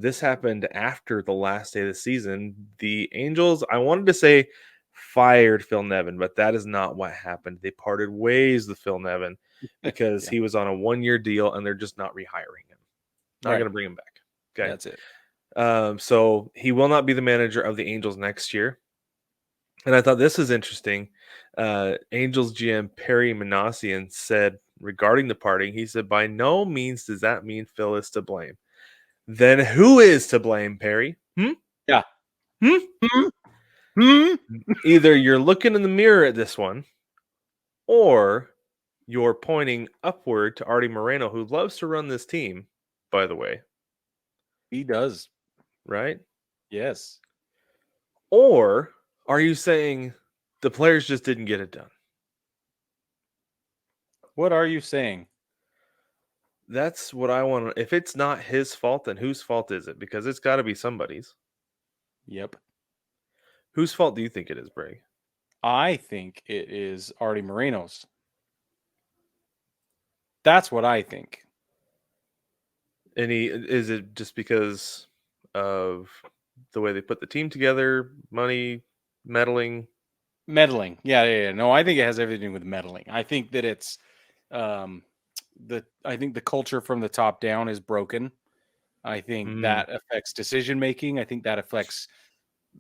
this happened after the last day of the season. The Angels, I wanted to say fired Phil Nevin, but that is not what happened. They parted ways with Phil Nevin because Yeah. he was on a 1-year deal and they're just not rehiring him. Not going Right. to bring him back. Okay. That's it. So he will not be the manager of the Angels next year. And I thought this was interesting. Angels GM Perry Manassian said regarding the parting, he said, by no means does that mean Phil is to blame. Then who is to blame, Perry? Yeah. Hmm? Hmm? Hmm? Either you're looking in the mirror at this one, or you're pointing upward to Artie Moreno, who loves to run this team, by the way, He does. right? Yes. Or are you saying the players just didn't get it done? What are you saying? That's what I want to. If it's not his fault, then whose fault is it? Because it's got to be somebody's. Yep. Whose fault do you think it is, Bray? I think it is Artie Moreno's. That's what I think. Is it just because of the way they put the team together, money, meddling? Meddling. Yeah. No, I think it has everything to do with meddling. I think that it's um I think the culture from the top down is broken. I think Mm, that affects decision making. I think that affects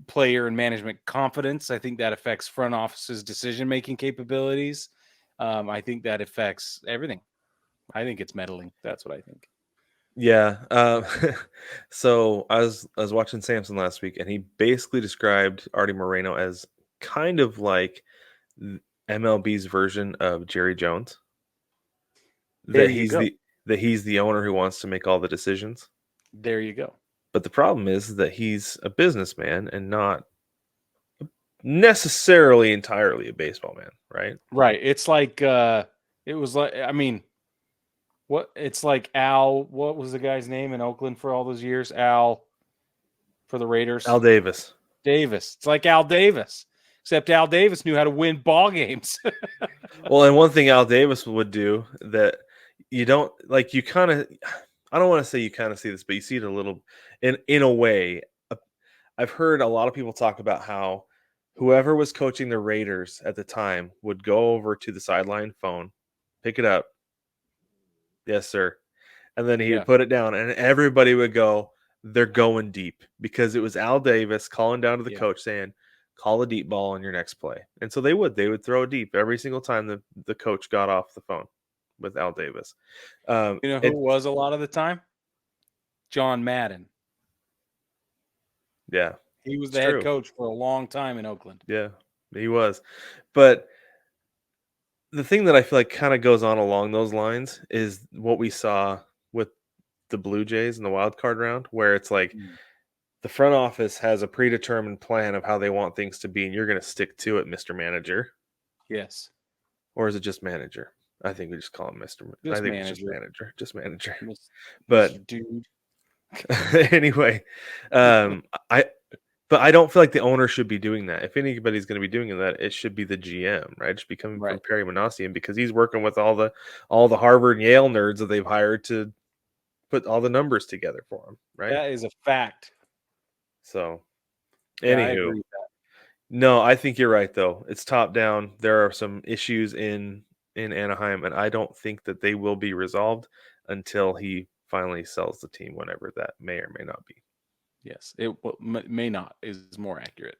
player and management confidence. I think that affects front office's decision making capabilities. I think that affects everything. I think it's meddling. That's what I think. yeah. So I was watching Samson last week, and he basically described Artie Moreno as kind of like MLB's version of Jerry Jones. There That you he's go. the owner who wants to make all the decisions. There you go. But the problem is that he's a businessman and not necessarily entirely a baseball man, right? Right. It's like it was like I mean, what it's like Al, what was the guy's name in Oakland for all those years? Al for the Raiders. Al Davis. Davis. It's like Al Davis. Except Al Davis knew how to win ball games. Well, and one thing Al Davis would do that you don't like, you kind of, I don't want to say you kind of see this, but you see it a little in a way. I've heard a lot of people talk about how whoever was coaching the Raiders at the time would go over to the sideline phone, pick it up. Yes, sir. And then he Yeah. would put it down, and everybody would go, they're going deep, because it was Al Davis calling down to the Yeah. coach saying, call a deep ball on your next play. And so they would throw a deep every single time the coach got off the phone with Al Davis. You know who It was a lot of the time? John Madden. Yeah, He was it's the head true. coach for a long time in Oakland. Yeah, he was. But the thing that I feel like kind of goes on along those lines is what we saw with the Blue Jays in the wild card round, where it's like Mm. the front office has a predetermined plan of how they want things to be, and you're going to stick to it, Mr. Manager. Yes. Or is it just manager? I think we just call him Mr. I Just think it's just manager. manager, just manager. But Mr. Dude. anyway, um, I but I don't feel like the owner should be doing that. If anybody's going to be doing that, it should be the GM, right? It should be coming from Right. Perry Manassian, because he's working with all the Harvard and Yale nerds that they've hired to put all the numbers together for him, right? That is a fact. So, Yeah, I anywho, agree with that. no, I think you're right though. It's top down. There are some issues in Anaheim, and I don't think that they will be resolved until he finally sells the team, whenever that may or may not be. Yes. It may not is more accurate.